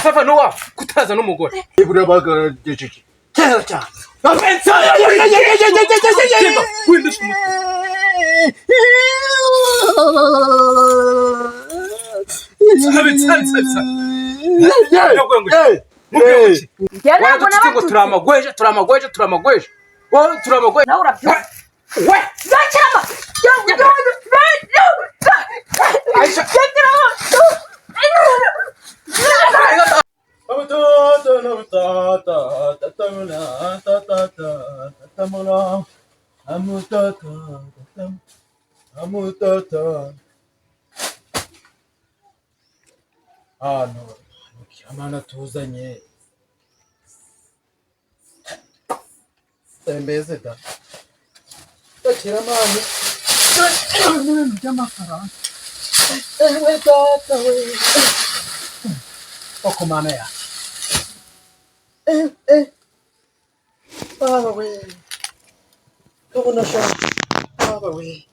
Sava no wa kutaza n'umugore. Ibura bagarageje. Cyera cyane. Abensa. Windusha umutwe. Turamagweje. nawe urabyumva We! ndakirama Aisha! Hano Kiramana tuzanye mbese da Kiramana ibintu by'amafaranga ewe data we okomana ya baba we kabona sha baba we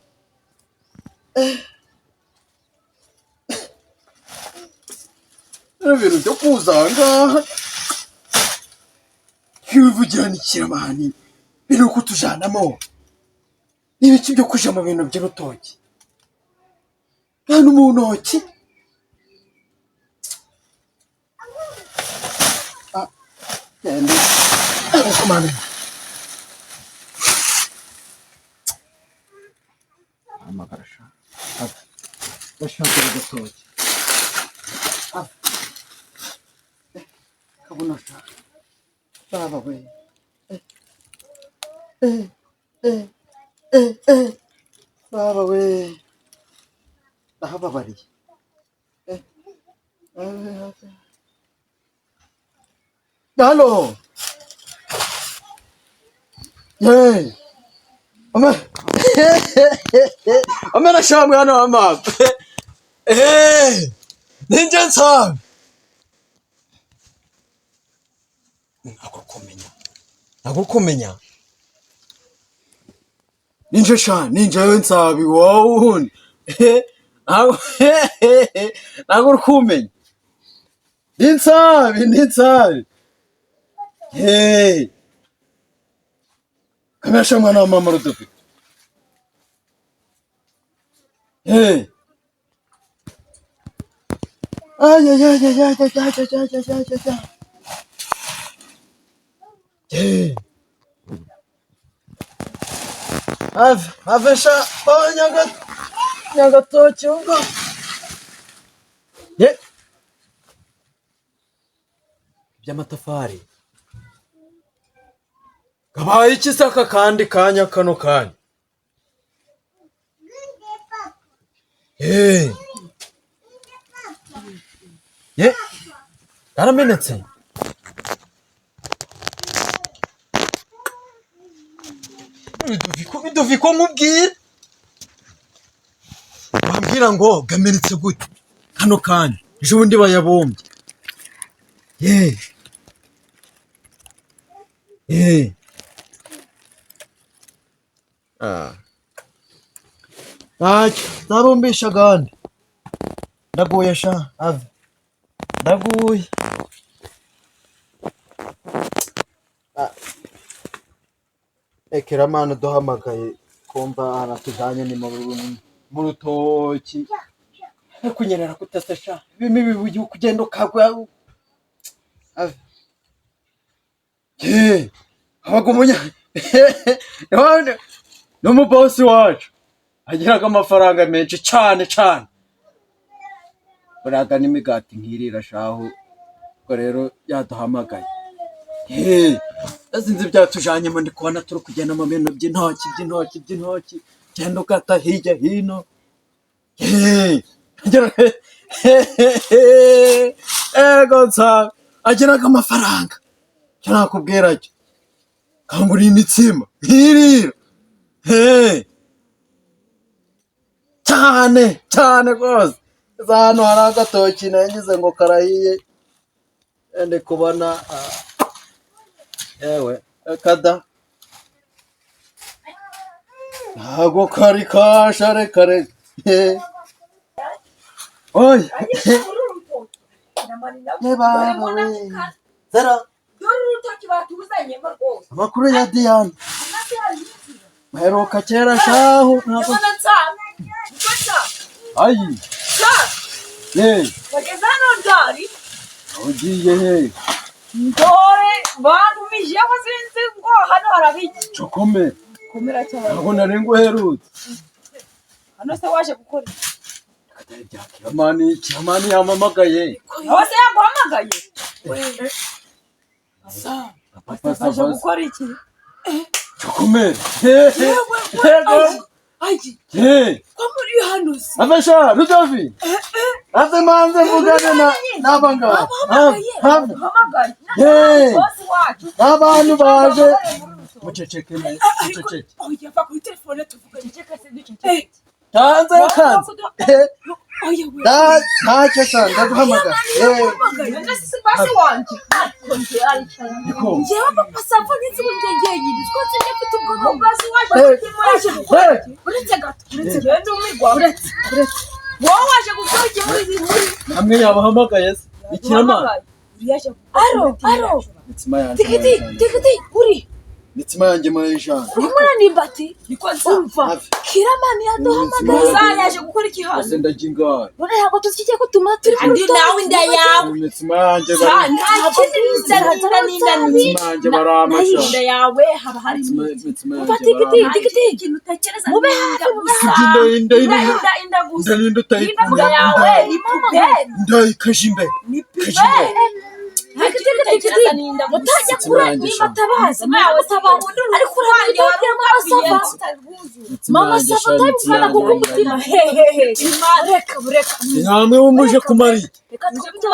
ibintu byo kuzanga Kivugira ni Kiramani bino kutujanamo n'ibiki byo kuja mu bintu by'urutoki hano mu ntoki yende okomana amagarasha bashaka urutoki kabona sha baba we baba we ndahababariye halo ye amena shamwe hano ama ninje nsa nagukumenya ninje sha ninje nsabi wowe nagukumenya ninsabi kamesha mwana wa mama Rudovi avesha nyagatoki ubwo by'amatafari kabaye ikisaka kandi kanya kano kanya karamenetse Bidoviko mubwira bambwira ngo gamenetse gute kano kanya ejo bundi bayabombye zabombesha gandi ndaguye sha ave ndaguye Kiramana duhamagaye kumva aratujanye ni mu rutoki kunyerera kutasesha bimi bibuye kugenda ukagwa abagumunya no mu boss wacu agiraga amafaranga menshi cyane baraga n'imigati nkirira shaho ko rero yaduhamagaye azinze byatujanye mu ndi kubona turi kugenda mu bintu by'intoki genda ukata hirya hino ego nsa agiraga amafaranga cyo nakubwira cyo kangura imitsima nkirira cyane rwose hano hari agatoki nagize ngo karahiye ndi kubona ewe kada ntago kari kashare kare oya Neba Zara dore urutoki batuzanyemo rwose amakuru ya Diane maheruka kera shahu ntabwo ayi bageze hano ryari ugiye he dore bantumijeho sinzi ngo hano harabiki Chokome komera cyane ntabwo narengo herutse hano se waje gukora Kiramani yamamagaye aho se yaguhamagaye papa waje gukora iki Chokome ko muri hano se Avesha Rudavi Ave manze mugane nabanga hamagaye bosi wacu abantu baje muceceke muceceke oya va kuri telefone tuvuga niceka se duceceke tanze kanze ntacyo sanga ndaguhamagara basi wanje njyewe papa sava nzi bunjye yindi twose nifite ubwo basi waje uretse gato uretse umigwa uretse wowe waje gukora iki muri izi hamwe yabahamagaye ikirama aro mitsima yanjye tikiti uri mitsima yanjye murayishana nimura nimbati niko umva Kiramani yaduhamagaye yaje gukora iki hano ase ndajinga none ntabwo tuzikiye ko tuma turi andi nawe inda yawe mitsima yanjye bari nta kindi bizera n'inda mitsima yanjye baramasha inda yawe haba hari mitsima umva yanjye tikiti ikintu utekereza mube hafi inda gusa inda inda yawe ndai kajimbe ni pibe mutajya kure niba tabaza nawe tabaza ariko urangiye wabwira mama sava tabifana kuko umutima reka namwe umuje kumari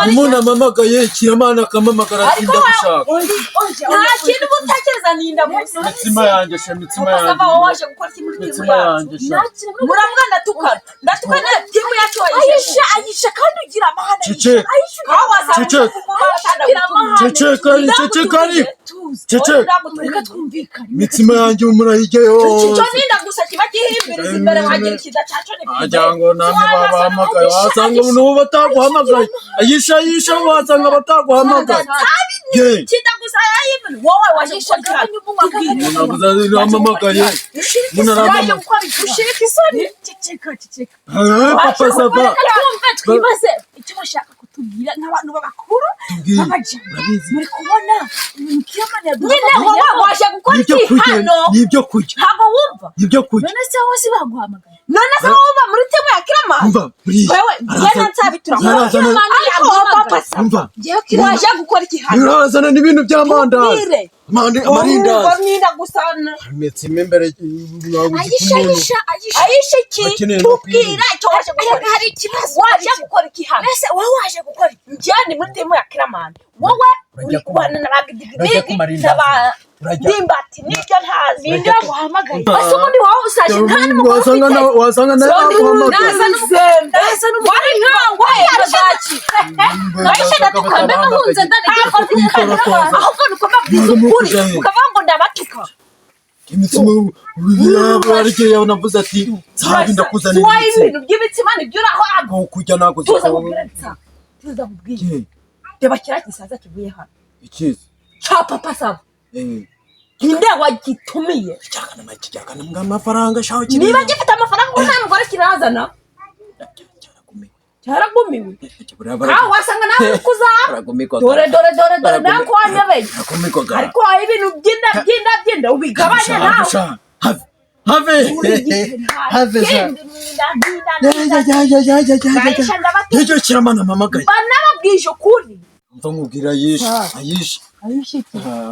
umuntu amamagaye Kiramana akamamagara ati ndagushaka nta kintu mutekereza ninda musa mitsima yanjye mitsima yanjye sava waje gukora iki muri timu yacu muramwa ndatukana timu yacu ayisha kandi ugira amahane Cece mitsima yanjye umurayijyeyo cyo ninda gusa kiba gihimbiriza imbere wagira kidacaco ni ajango namwe babahamagaye wasanga n'ubu bataguhamagaye ayisha wasanga bataguhamagaye kida gusa yayibona wowe waje gukora nabuza amamagaye munaramama ushirika isoni ceceka papa sava twibaze icyo bashaka kutubwira nk'abantu b'abakuru muri kubona Kiramani yaduhamagaye waje gukora iki hano nibyo kurya ntabwo wumva nibyo kurya none se wowe baguhamagaye none se wowe uba muri timu ya Kiramani umva wewe ngena nsabitura umva waje gukora iki hano urazana n'ibintu by'amandazi amarindazi ninda gusana mitsima imbere ayisha iki tubwira icyo waje gukora hari ikibazo waje gukora iki hano ese wowe waje gukora njyane muri timu ya Kiramani wowe uri kubana n'abagidigidigi dimbati nibyo ntazi nibyo guhamagaye ase ubundi wowe usaje nta n'umukuru wasanga nawe nasa n'umugore nkangwa yabaki ayisha ndatukana n'ahunze ndani ahubwo nuko ukuri ukavuga ngo ndabatuka imitsima yarigeye navuze ati nsabi ndakuzanira wowe ibintu by'imitsima nibyo uraho ago kujya naguze tuza kubwira reba kira gisaza kivuye hano ikizi cha papa sava ninde wagitumiye cyakana mbwa amafaranga shaho kiri niba gifite amafaranga ngo nta mugore kirazana cyaragumiwe aho wasanga nawe kuza dore nako wanyabeye ariko ibintu byinda ubigabanye nawe Yejo Kiramana mamagaye banababwije ukuri mva nkubwira ayisha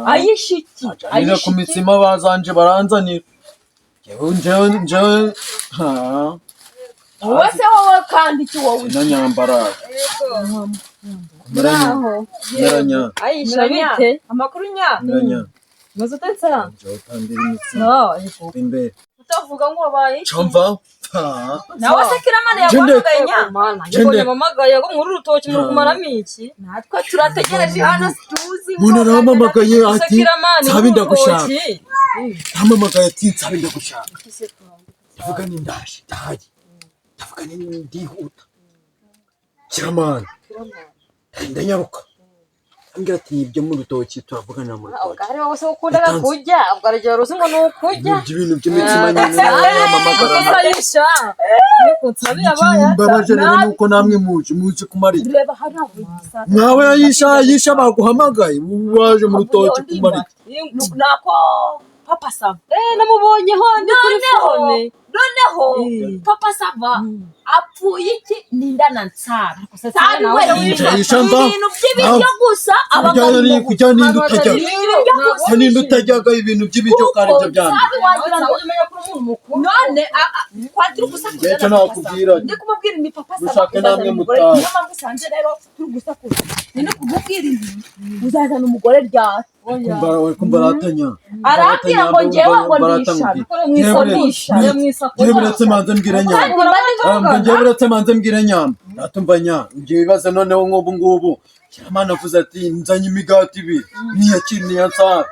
ayishiki ayira ku mitsima bazanje baranzanira njewe wowe se wowe kandi iki wowe na nyambara meranya ayisha bite amakuru nya meranya maze utatsa njewe tandira imitsima imbere utavuga ngo wabaye chomva nawe se Kiramani yaguhamagaye nya Jende yamamagaye ngo muri urutoki muri kumaramo iki natwe turategereje hano tuzi umuntu aramamagaye ati nsabi ndagushaka aramamagaye ati nsabi ndagushaka ndavuga ni ndaje ndavuga ni ndihuta Kiramani ndanyaruka ambwira ati ibyo mu rutoki turavugana mu rutoki ubwo hari wowe se ukundaga kurya ubwo aragera uzi ngo ni ukurya ibintu by'imitsima nyine mamagara ayisha mbabaje rero nuko namwe muzi kumarira reba hari aho nawe yisha baguhamagaye waje mu rutoki kumarira nako papa sava namubonyeho ndi kuri fone noneho papa sava apfuye iki ninda na nsara sari we ibintu by'ibiryo gusa abagabo kujya ninda utajyaga ibintu by'ibiryo kandi ibyo byandi none kwatiri gusa cyo nakubwira ndi kumubwira ni papa sava ushake namwe mutaha niyo mpamvu sanze rero turi gusakuza ni kumubwira uzazana umugore ryari kumva aratanya arambwira ngo ngewe ngo nisha ngewe buretse manze mbwira nyamba ngewe buretse manze mbwira nyamba natumva nyamba ibyo bibazo noneho nk'ubu ngubu Kiramana avuze ati nzanye imigati ibiri niyakiri niyansara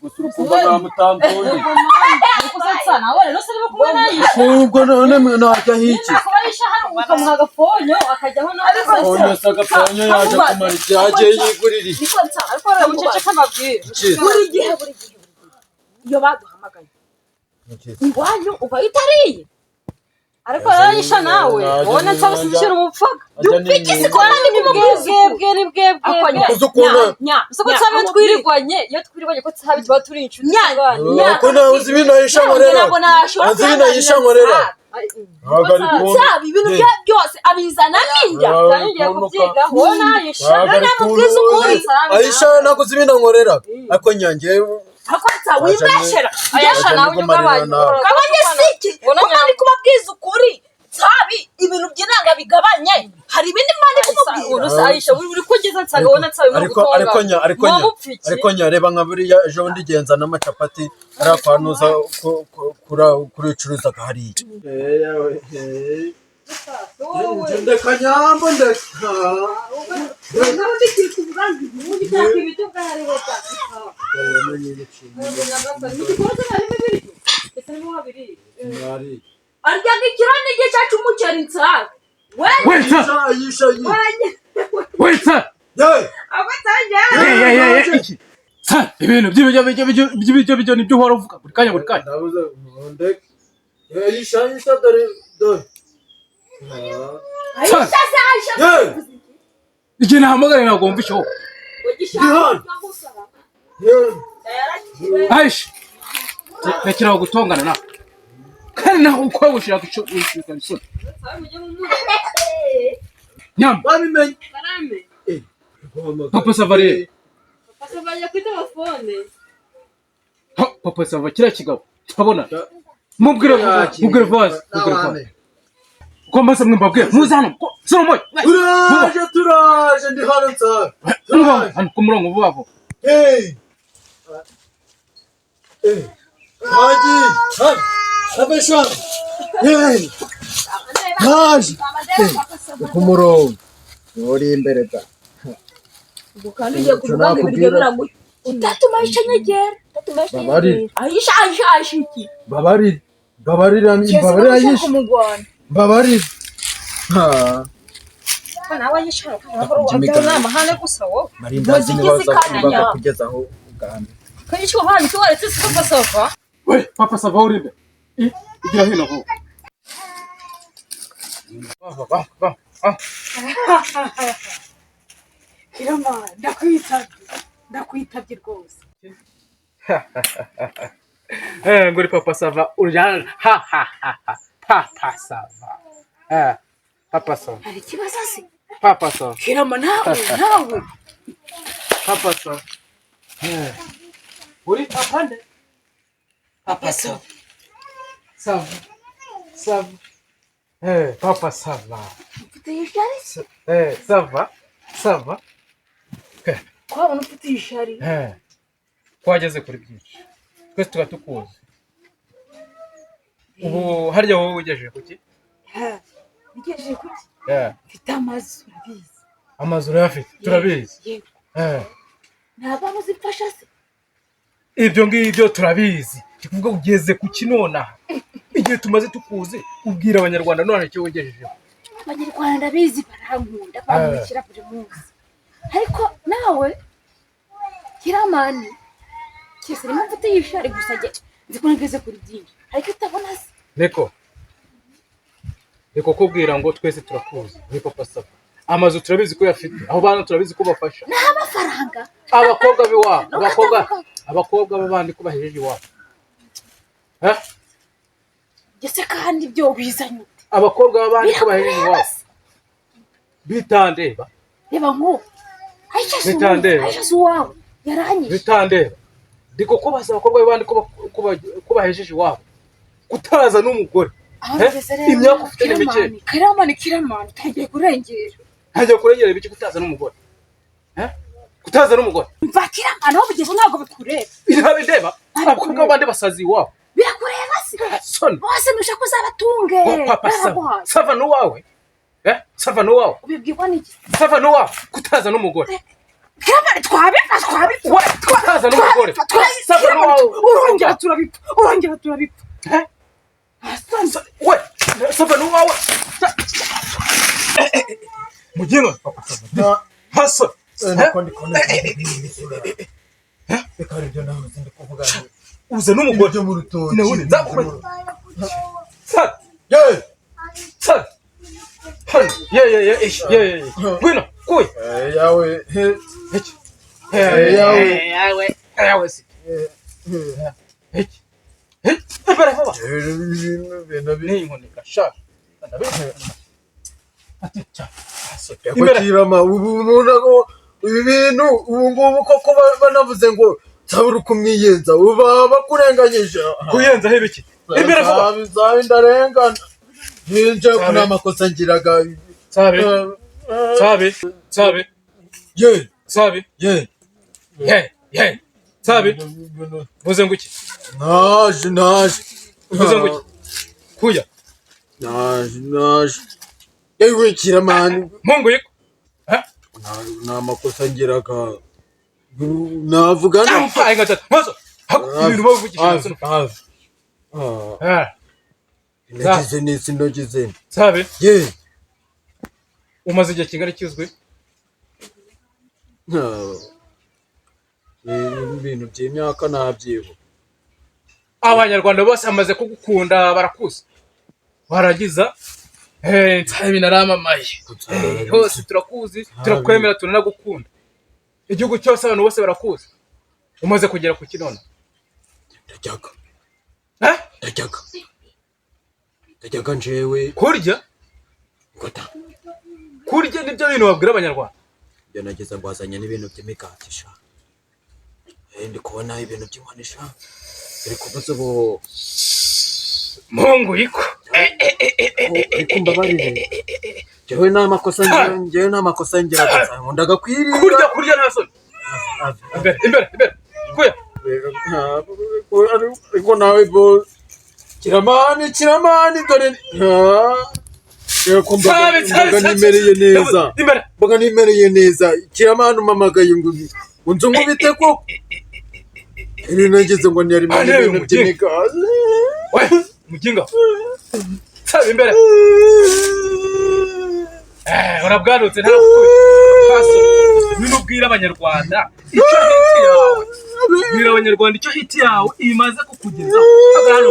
gusa urukumva namutambuye ubwo none najya hiki ukamuha agafonyo akajyaho fonyo se agafonyo yaje kumara iki yagiye yigurira buri gihe iyo baduhamagaye iwanyu ugahita ariye ariko rayisha nawe ubona nsabushyira umupfaga dupiki sikora ni bwebwe soko tsabe twirirwanye iyo twirirwanye ko tsabe tuba turi inshuti ko nawe uzi ibintu yisha nkorera azi ibintu yisha nkorera tsabe ibintu byose abizana ninjya ngiye kubyiga ubona yisha namubwiza ukuri ayisha naguze ibintu nkorera ariko nyange akwatsa wibeshera ayasha nawe nyugabaye kabanye siki kandi kubabwiza ukuri tsabi ibintu by'inanga bigabanye hari ibindi mani kumubwira ayisha uri kugeza nsanga wona tsabi ariko nya reba nka buriya ejo bundi genza n'amacapati arakwanuza kuricuruza hariya ndeka nyambo ndeka aryaga ikironi igihe cyacu umuceri nsara ibintu by'ibiryo nibyo uhora uvuga buri kanya igihe nahamagara ntabwo wumva ishoho ayisha rekeraho gutongana nawe kandi nawe uko gushaka icyo wishyuka isoni nyamba babimenye papa sava rero papa sava kiriya kigabo tukabona mubwire vaze ko mbasa mwembabwira muze hano solomoy turaje ndi hano nsara hano ku murongo vuba vuba haji abesha haji ku murongo uri imbere da kandi ugiye kuvuga ngo ibiryo biraguye utatuma ayisha nyegera ayisha iki babarira ayisha babarira nawe ayisha ukabona amahane gusa wowe marindazi nibaza kugezaho uganda kayisha hano tuwaretse papa sava we papa sava uri imbere igira hino ho Kirama ndakwitabye rwose nguri papa sava urya papa sava papa sava hari ikibazo se papa sava Kirama nawe papa sava uri papa nde papa sava papa sava ufite ishari sava kwabona ufite ishari twageze kuri byinshi twese tuba tukuzi ubu harya wowe ugejeje kuki ugejeje kuki mfite amazu urabizi amazu urayafite turabizi nta bantu zifasha se ibyo ngibyo turabizi tuvuga ugeze ku kinonaha igihe tumaze tukuzi ubwira abanyarwanda none icyo wegejejeho abanyarwanda bizi barankunda bamwishyira buri munsi ariko nawe kiramani kese rimwe mfite yishari gusa nzi ko ngeze kuri byinshi ariko utabona se reko kubwira ngo twese turakuzi ni papa Sava amazu turabizi ko yafite aho bana turabizi ko bafasha n'amafaranga abakobwa biwabo abakobwa babandi ko bahejeje iwabo gese kandi byo bizanye abakobwa babandi ko bahejeje iwabo bitandeba reba ngo Aisha suwawe yaranyishe bitandeba ndiko ko basa abakobwa babandi ko bahejeje iwabo kutaza n'umugore imyaka ufite n'imike kiramani tagiye kurengera ibiki kutaza n'umugore kutaza n'umugore mva kiramani aho bigeze ntabwo bikureba irabe ndeba abakobwa babandi basazi iwabo birakureba se son bose nushaka uzabatunge papa Sava n'uwawe Sava n'uwawe ubibwirwa n'iki Sava n'uwawe kutaza n'umugore kiramani twabifasha kutaza n'umugore Sava n'uwawe urongera turabipfa we Sava n'uwawe mugino papa Sava hasa uze n'umugore mu rutoki nawe nzakora sad ngwino kuy yawe yawe si ibara vuba ni inkoni gasha yakirama ubu ibintu ubu ngubu koko banavuze ngo tabura kumwiyenza uba bakurenganyije kuyenza hebiki imbere vuba ndarengana ninje kuna makosa ngiraga sabe ye sabe vuze ngo iki naje vuze ngo iki kuya naje ewe kiramani mungu yiko nta makosa ngiraga navuga nta gatatu maso ibintu bavugisha nagize sabe ye umaze igihe kingana kizwe ibintu by'imyaka nabyibo abanyarwanda bose amaze kugukunda barakuze baragiza nsabe naramamaye hose turakuzi turakwemera tunanagukunda igihugu cyose abantu bose barakuzi umaze kugera ku kinona ndajyaga njewe kurya nibyo bintu babwira abanyarwanda ibyo nageze ngo wazanye n'ibintu by'imikatisha ndi kubona ibintu by'inkonisha biri kubuza ubu mungu yiko ariko mbabarire njyewe nta makosa ngiraga nkundaga kwirira kurya nta soni imbere kuya ariko nawe bo kiramani dore mbaga nimereye neza kiramani umamagaye ngo unzi nkubite koko ibi nageze ngo ntiyari mu bintu by'imikazi muginga sabe imbere urabwarutse nta kaso n'ubwira abanyarwanda icyo hiti yawe bwira abanyarwanda icyo hiti yawe imaze kukugezaho hano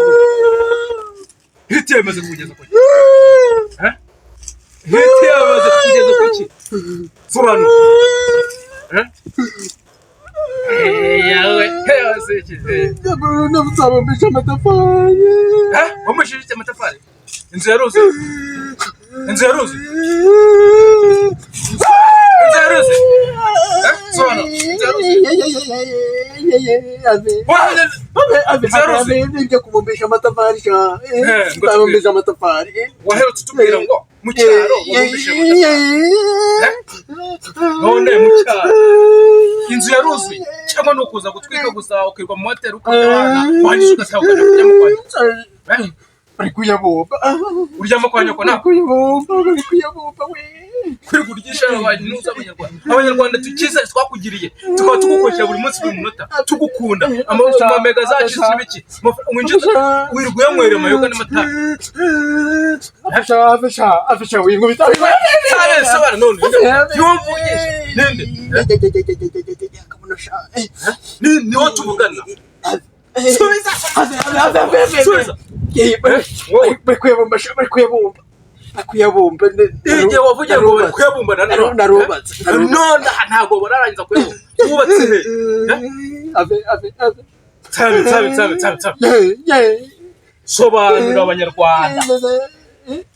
hiti yawe imaze kukugeza ku hiti yawe imaze kukugeza ku ki sobanura yawe nabusabambisha amatafari wamushije amatafari inzu yaruzuye ibyo kubumbisha amatafari kubumbisha amatafari waherutse utubwira ngo mu cyaro wabumbisha amatafari none mu cyaro inzu yaruzuye cyangwa ni ukuza gutwika gusa ukirwa mu hoteli ukabana wanyisha ugataha ukajya kujya mu kwanya bari kuyabumba uryama kwa nyoko nako bari kuyabumba we kwigurisha abantu abanyarwanda tukize twakugiriye tukaba tugukoresha buri munsi buri munota tugukunda amamega zacu zibiki winjiza wiriguye mwere mayoga n'amata afisha wingo bitari sabara none yumvuye nende ni watubugana subiza kuyabumba igihe wavugiye ngo bari kuyabumba narubatse none ntago bararangiza kuyabumba wubatse he tabe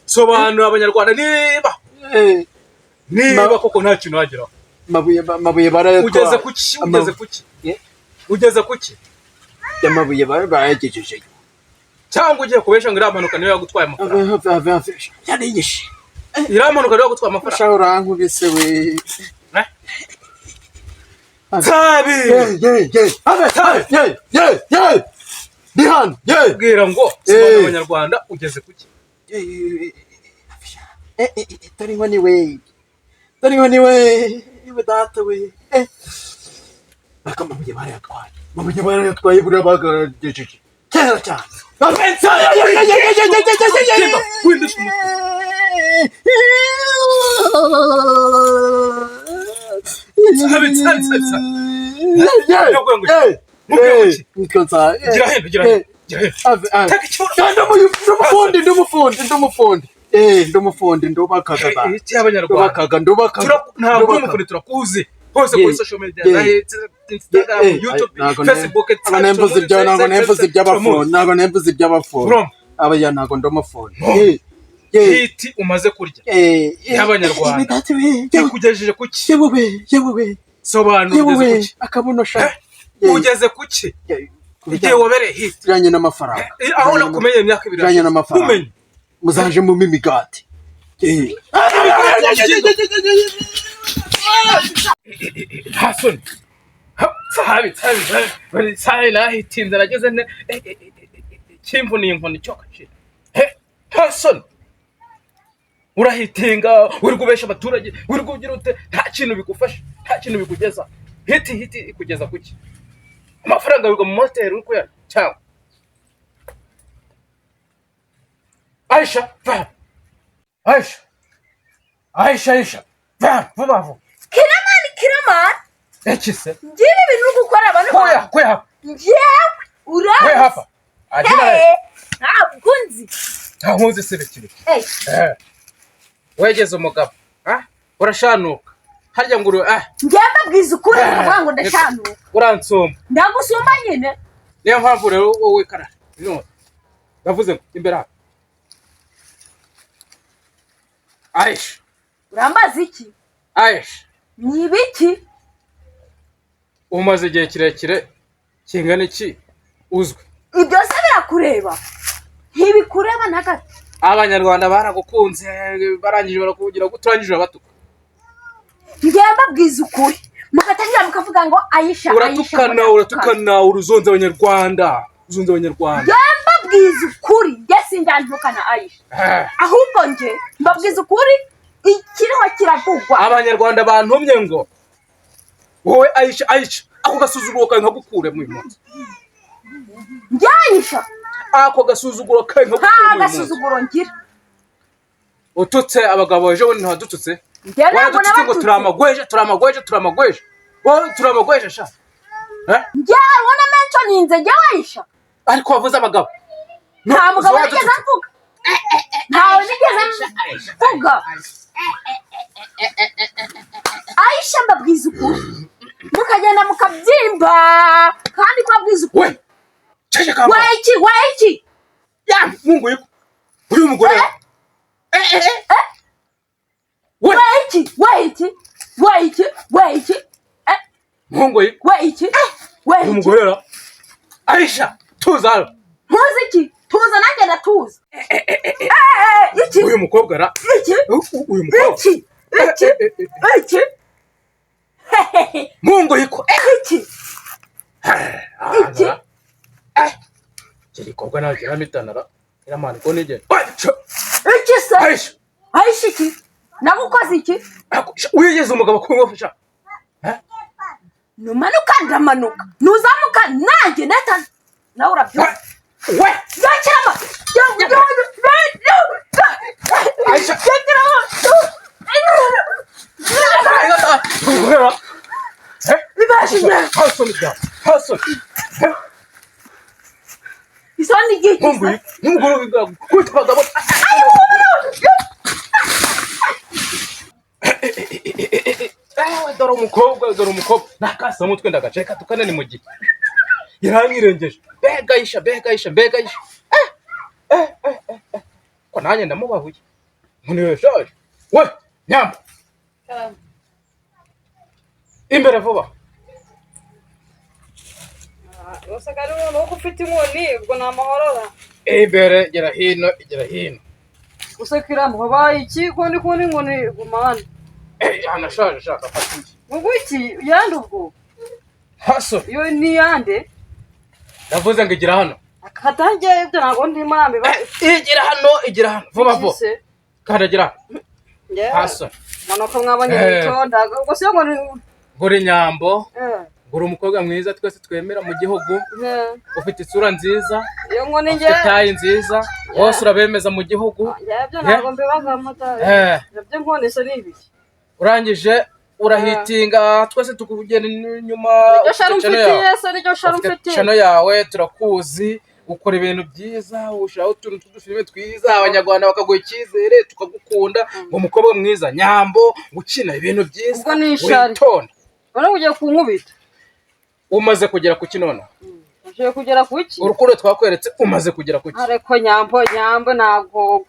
sobanura abanyarwanda niba koko nta kintu wageraho mabuye barayatwara ugeze kuki amabuye barayagejeje cyangwa ugiye kubesha ngo iramanuka niyo yagutwaye amafaranga yarigishe iramanuka niyo yagutwaye amafaranga shaka urankubise we tabi dihan bwira ngo sobanura abanyarwanda ugeze kuki tariho ni we iwe data we amabuye barayatwaye buriya bagagejeje kera cyane ndumufundi ndubakaga turakuzi hose kuri social media Instagram, YouTube, Facebook, nemvuze iby'abafoni abaya ntago ndomafoni hiti umaze kurya y'abanyarwanda yakugejeje kuki yewe sobanura ugeze kuki akabuno sha ugeze kuki igihe wabereye hiti iranye n'amafaranga aho nakumenye imyaka 2 iranye n'amafaranga muzaje mu mimigati Hasan sabi nahitinze nageze ne kimvuniye inkoni cyokaje Hasan urahitinga uri kubesha abaturage uri kugira ute nta kintu bigufasha nta kintu bikugeza hiti ikugeza kuki amafaranga biga mu motel uri kuya cyangwa Aisha vuba Kiramani ekise ngibi ibintu gukora abantu kwe ngewe urazi hapa agina ntabwo sebekire wegeze umugabo urashanuka harya ngo ngenda bwiza ukuri ngo ndashanuka uransoma ndagusumba nyine niyo mpamvu rero wowe kara ndavuze imbere hapa Aisha urambaza iki Aisha ni ibiki umaze igihe kirekire kingana iki uzwi ibyo se birakureba ntibikureba na gato abanyarwanda baragukunze barangije barakugira guturangije abatuka ngenda bwiza ukuri mugatangira mukavuga ngo Aisha uratukana uruzonze abanyarwanda ngenda bwiza ukuri yesi ndandukana Aisha ahubwo nje mbabwiza ukuri ikiriho kiravugwa abanyarwanda bantumye ngo wowe Aisha ako gasuzuguro kawe nkagukure mu munsi Aisha ako gasuzuguro kawe nkagukure mu munsi gasuzuguro ngira ututse abagabo ejo bundi ntadututse wadututse ngo turamagweje wowe turamagweje sha wona mentioninze Aisha ariko wavuze abagabo nta mugabo nigeze mvuga ntawe nigeze mvuga Aisha mbabwiza ukuri mukagenda mukabyimba kandi kwabwiza ukuri weki ya mungu yuko uyu mugore weki mungu yuko uyu mugore Aisha tuza iki tuza nanjye ndatuza iki uyu mukobwa ra uyu mukobwa iki mungu yuko iki Jeri kobwa nawe kiramitana iramana ko nige iki se Aisha iki nagukoze iki wigeze umugabo kumufasha numanuka ndamanuka nuzamuka nanjye natana nawe urabyumva we yakirama Aisha ibashije Hasan isoni giki Mumbuye mugoro kwitwaga dore umukobwa nakasa mutwe ndagaceka tukane ni mu gihe yaranyirengeje mbega yisha ko nanjye ndamubahuye muniwe shaje we nyamba imbere vuba Usagari nuko ufite inkoni ubwo namahorora imbere gera hino usakira mubaye iki kundi inkoni gumana anashaje shaka fatuki muguki yandi ubwo haso iyo ni yande ndavuze ngo igira hano akatange ibyo nago ndi murambe ba igira hano vuba kandagira haso manoko mwabanye bitonda ubwo se ngo gure nyambo gure umukobwa mwiza twese twemera mu gihugu ufite isura nziza iyo nkoni nge tayi nziza bose urabemeza mu gihugu yabyo nago mbibaga mata yabyo nkoni se nibiki urangije urahitinga twese tukugenda inyuma chano yawe turakuzi ukora ibintu byiza ushaka utuntu tw'udufilime twiza abanyarwanda bakaguha icyizere tukagukunda ngo umukobwa mwiza nyambo gukina ibintu byiza witonda none ugiye kunkubita umaze kugera ku kinona ugiye kugera ku iki urukundo twakweretse umaze kugera ku iki ariko nyambo nago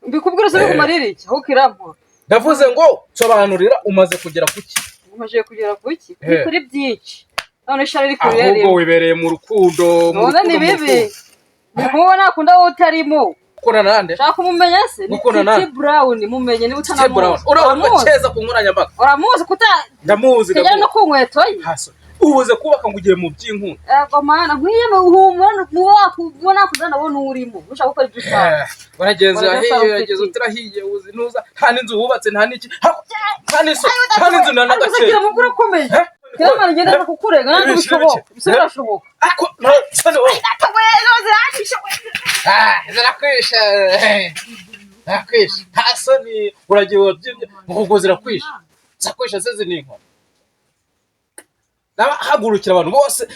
mbikubwira se kumarira iki aho kirampo ndavuze ngo sobanurira umaze kugera ku iki umaze kugera ku iki ni kuri byinshi none shari iri kuri ahubwo wibereye mu rukundo none ni bibi nikubona akunda wowe utarimo ukora nande shaka umumenya se ni Titi Brown mumenye niba utanamuzi uramuceza ku nkoranyambaga uramuzi ndamuzi kujya no ku nkweto ye ubuze kubaka ngo ugiye mu by'inkuru yego mana nkwiye mubona kuzana bo nurimo ushaka gukora ibyo ushaka barageze utirahiye uzi ntuza nta n'inzu wubatse nta n'iki nta n'inzu na n'agakeye kugira mukuru ukomeye Kirama ngenda kukurega nandi bishoboka bishoboka zakwisha hasoni uragiye wabyimye muhogo zirakwisha zakwisha se zininka hagurukira abantu bose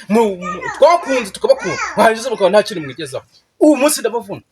twakunze tukabakunda mwarangiza mukaba nta kintu mwigezaho ubu munsi ndabavuna